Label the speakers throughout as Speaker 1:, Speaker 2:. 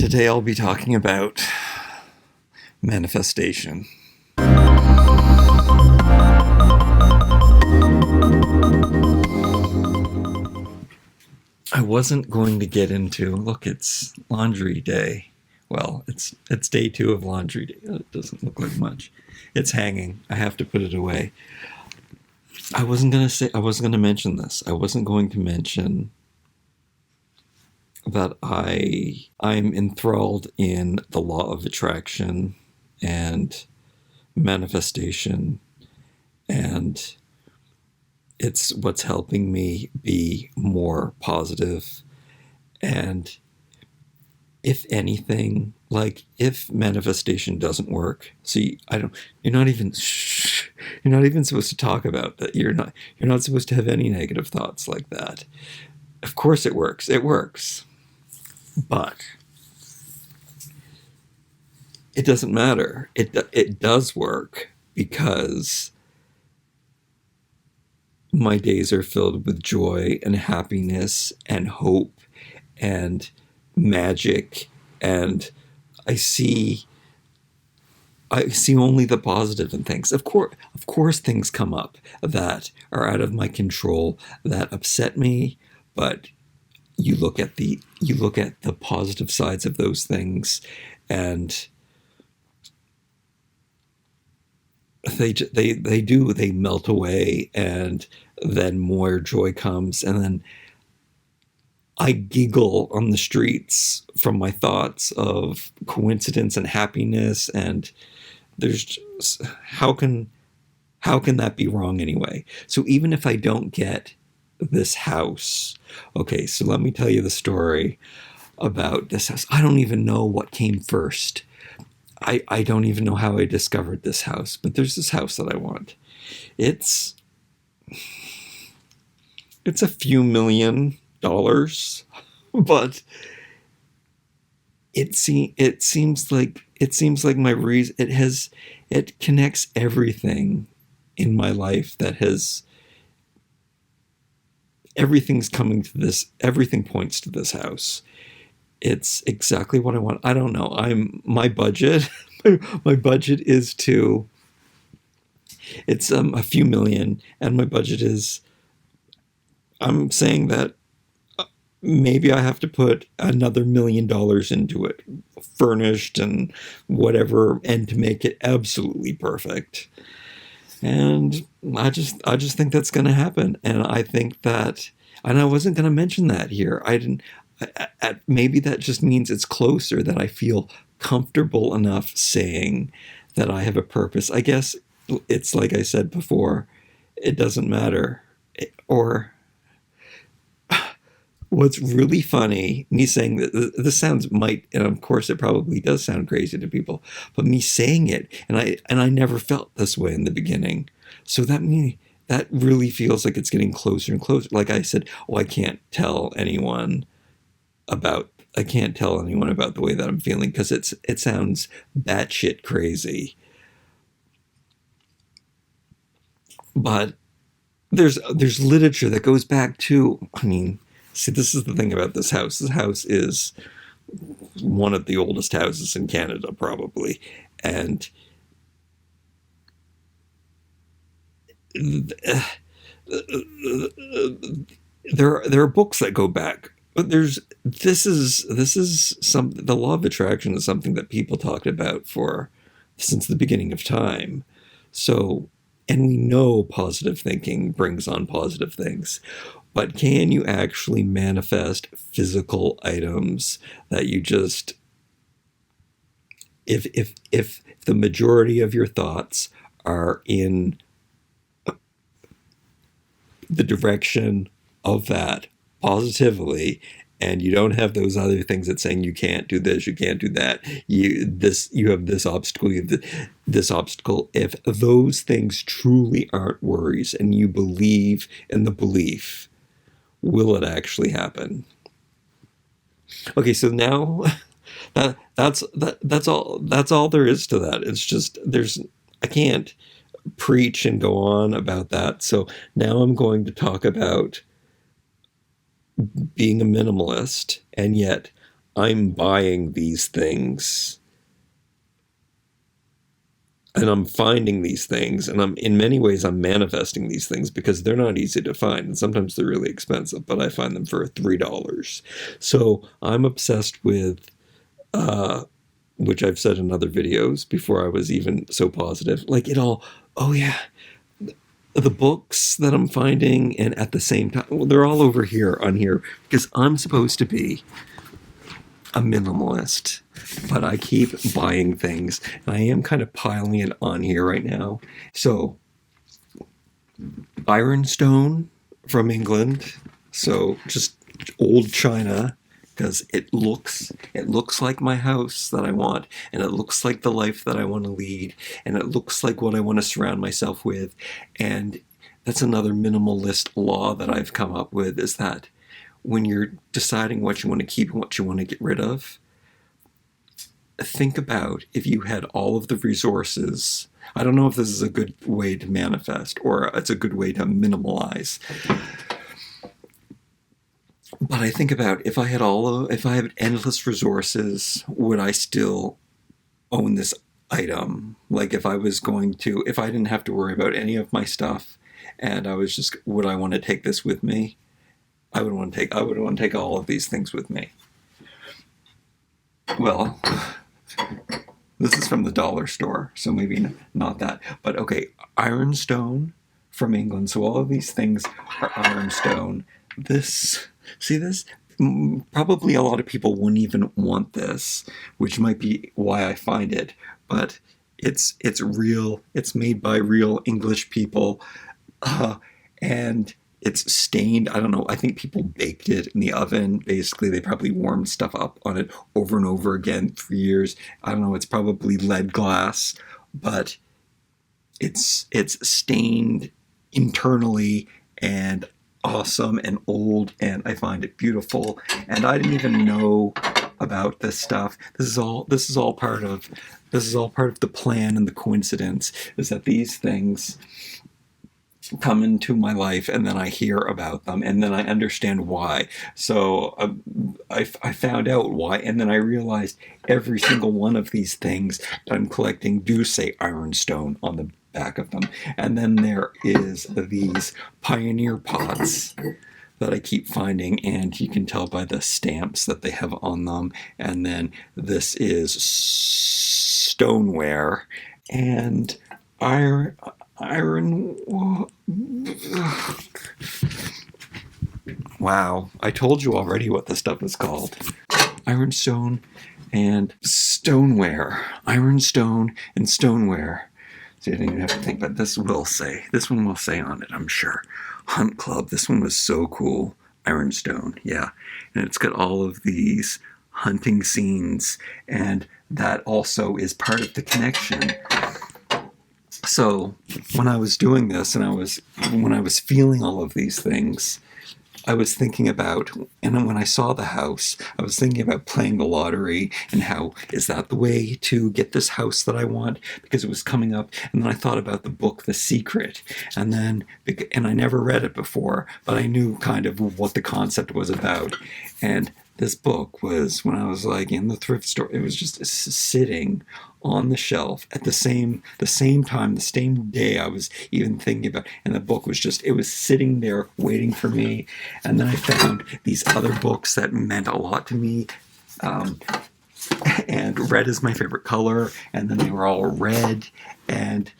Speaker 1: Today I'll be talking about manifestation. I wasn't going to get into, look, it's laundry day. Well, it's day 2 of laundry day. It doesn't look like much. It's hanging. I have to put it away. I wasn't going to mention this. I wasn't going to mention that I'm enthralled in the law of attraction and manifestation, and it's what's helping me be more positive. And if anything, like if manifestation doesn't work, see, you're not even supposed to talk about that. You're not supposed to have any negative thoughts like that. Of course it works. It works. But it doesn't matter. It does work because my days are filled with joy and happiness and hope and magic, and I see only the positive in things. Of course things come up that are out of my control that upset me, but you look at the positive sides of those things, and they melt away, and then more joy comes, and then I giggle on the streets from my thoughts of coincidence and happiness, and there's just, how can that be wrong anyway? So even if I don't get this house, okay, so let me tell you the story about this house. I don't even know what came first. I don't even know how I discovered this house, but there's this house that I want. It's a few $1,000,000, but it seems like my reason, it connects everything in my life everything's coming to this, everything points to this house. It's exactly what I want. I don't know. My budget is it's a few million, and my budget is, I'm saying that maybe I have to put another $1,000,000 into it, furnished and whatever, and to make it absolutely perfect. And I just think that's going to happen. And I think that, and I wasn't going to mention that here. Maybe that just means it's closer, that I feel comfortable enough saying that I have a purpose. I guess it's like I said before, it doesn't matter. Or what's really funny, me saying that this and of course it probably does sound crazy to people, but me saying it, and I never felt this way in the beginning. So that really feels like it's getting closer and closer. Like I said, I can't tell anyone about the way that I'm feeling, because it sounds batshit crazy. But there's literature that goes back to, see, this is the thing about this house. This house is one of the oldest houses in Canada, probably. And there are books that go back. But the law of attraction is something that people talked about since the beginning of time. So, and we know positive thinking brings on positive things. But can you actually manifest physical items that you just, if the majority of your thoughts are in the direction of that positively, and you don't have those other things that saying you can't do this, you can't do that, you have this obstacle, you have this obstacle. If those things truly aren't worries, and you believe in the belief, will it actually happen? Okay, so now that's all there is to that. It's just I can't preach and go on about that. So now I'm going to talk about being a minimalist, and yet I'm buying these things and I'm finding these things, and in many ways I'm manifesting these things because they're not easy to find, and sometimes they're really expensive, but I find them for $3. So I'm obsessed with, which I've said in other videos before I was even so positive, like it all. Oh yeah, the books that I'm finding, and at the same time, well, they're all over here on here because I'm supposed to be a minimalist, but I keep buying things, and I am kind of piling it on here right now. So, ironstone from England, so just old china, because it looks like my house that I want, and it looks like the life that I want to lead, and it looks like what I want to surround myself with. And that's another minimalist law that I've come up with, is that when you're deciding what you want to keep and what you want to get rid of, think about if you had all of the resources. I don't know if this is a good way to manifest or it's a good way to minimalize. But I think about if I had endless resources, would I still own this item? Like if I didn't have to worry about any of my stuff, and would I want to take this with me? I would want to take all of these things with me. Well, this is from the dollar store, so maybe not that. But okay, ironstone from England. So all of these things are ironstone. See this? Probably a lot of people wouldn't even want this, which might be why I find it. But it's real. It's made by real English people, and it's stained. I don't know. I think people baked it in the oven. Basically, they probably warmed stuff up on it over and over again for years. I don't know. It's probably lead glass, but it's stained internally and awesome and old, and I find it beautiful. And I didn't even know about this stuff. This is all part of the plan and the coincidence, is that these things come into my life, and then I hear about them, and then I understand why. So I found out why, and then I realized every single one of these things that I'm collecting do say ironstone on the back of them. And then there is these pioneer pots that I keep finding, and you can tell by the stamps that they have on them. And then this is stoneware and iron. Wow, I told you already what this stuff is called. Ironstone and stoneware. Ironstone and stoneware. So you didn't even have to think, but this one will say on it, I'm sure. Hunt Club. This one was so cool. Ironstone, yeah. And it's got all of these hunting scenes, and that also is part of the connection. So when I was doing this, and when I was feeling all of these things, I was thinking about, and when I saw the house, I was thinking about playing the lottery and how, is that the way to get this house that I want? Because it was coming up. And then I thought about the book, The Secret. And I never read it before, but I knew kind of what the concept was about. And this book was, when I was like in the thrift store, it was just sitting on the shelf at the same time, the same day I was even thinking about, and the book was it was sitting there waiting for me. And then I found these other books that meant a lot to me, and red is my favorite color, and then they were all red, and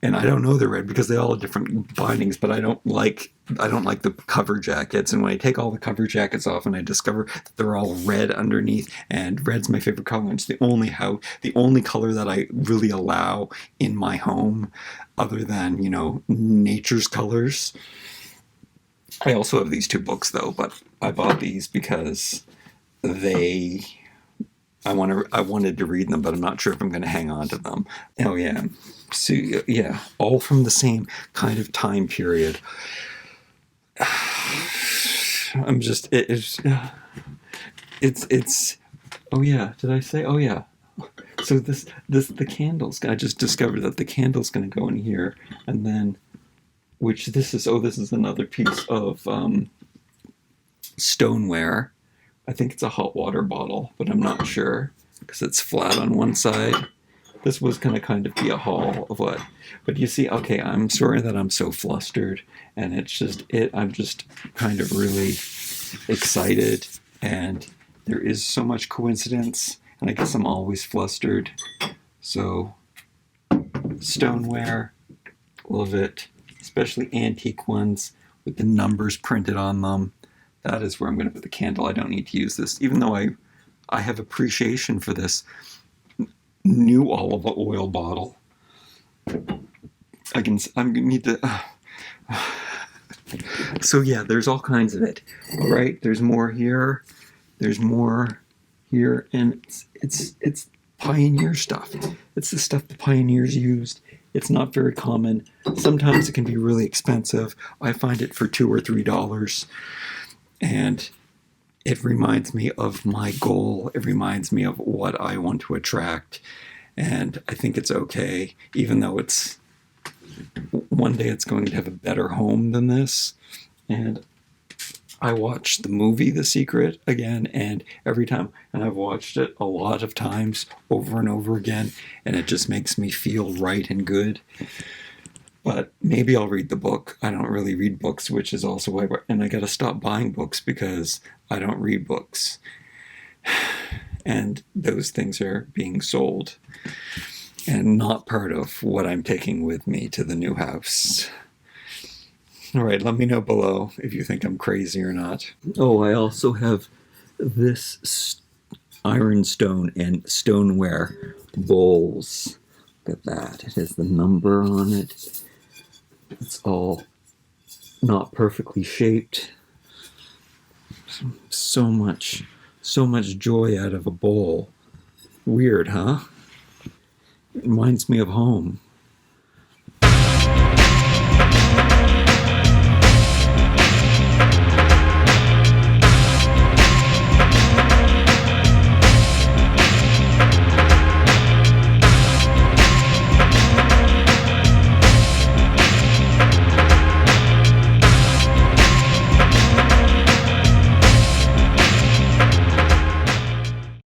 Speaker 1: I don't know they're red because they all have different bindings, but I don't like the cover jackets. And when I take all the cover jackets off, and I discover that they're all red underneath, and red's my favorite color. It's the only color that I really allow in my home, other than, nature's colors. I also have these two books though, but I bought these because I wanted to read them, but I'm not sure if I'm going to hang on to them. Oh yeah. So yeah, all from the same kind of time period. I'm just, it's, oh yeah, did I say, oh yeah. So the candles, I just discovered that the candle's going to go in here, and then, this is another piece of stoneware. I think it's a hot water bottle, but I'm not sure because it's flat on one side. This was going to kind of be a haul of what, but you see, okay, I'm sorry that I'm so flustered, and it's just I'm just kind of really excited, and there is so much coincidence, and I guess I'm always flustered. So, stoneware, love it, especially antique ones with the numbers printed on them. That is where I'm going to put the candle. I don't need to use this, even though I have appreciation for this new olive oil bottle. I'm gonna need to. So yeah, there's all kinds of it. All right, there's more here. There's more here, and it's pioneer stuff. It's the stuff the pioneers used. It's not very common. Sometimes it can be really expensive. I find it for $2 or $3, and it reminds me of my goal. It reminds me of what I want to attract. And I think it's okay, even though it's one day it's going to have a better home than this. And I watched the movie The Secret again, and every time, and I've watched it a lot of times over and over again, and it just makes me feel right and good. But maybe I'll read the book. I don't really read books, which is also why, and I got to stop buying books because I don't read books. And those things are being sold and not part of what I'm taking with me to the new house. All right, let me know below if you think I'm crazy or not. Oh, I also have this ironstone and stoneware bowls. Look at that. It has the number on it. It's all not perfectly shaped. So much joy out of a bowl. Weird, huh? It reminds me of home.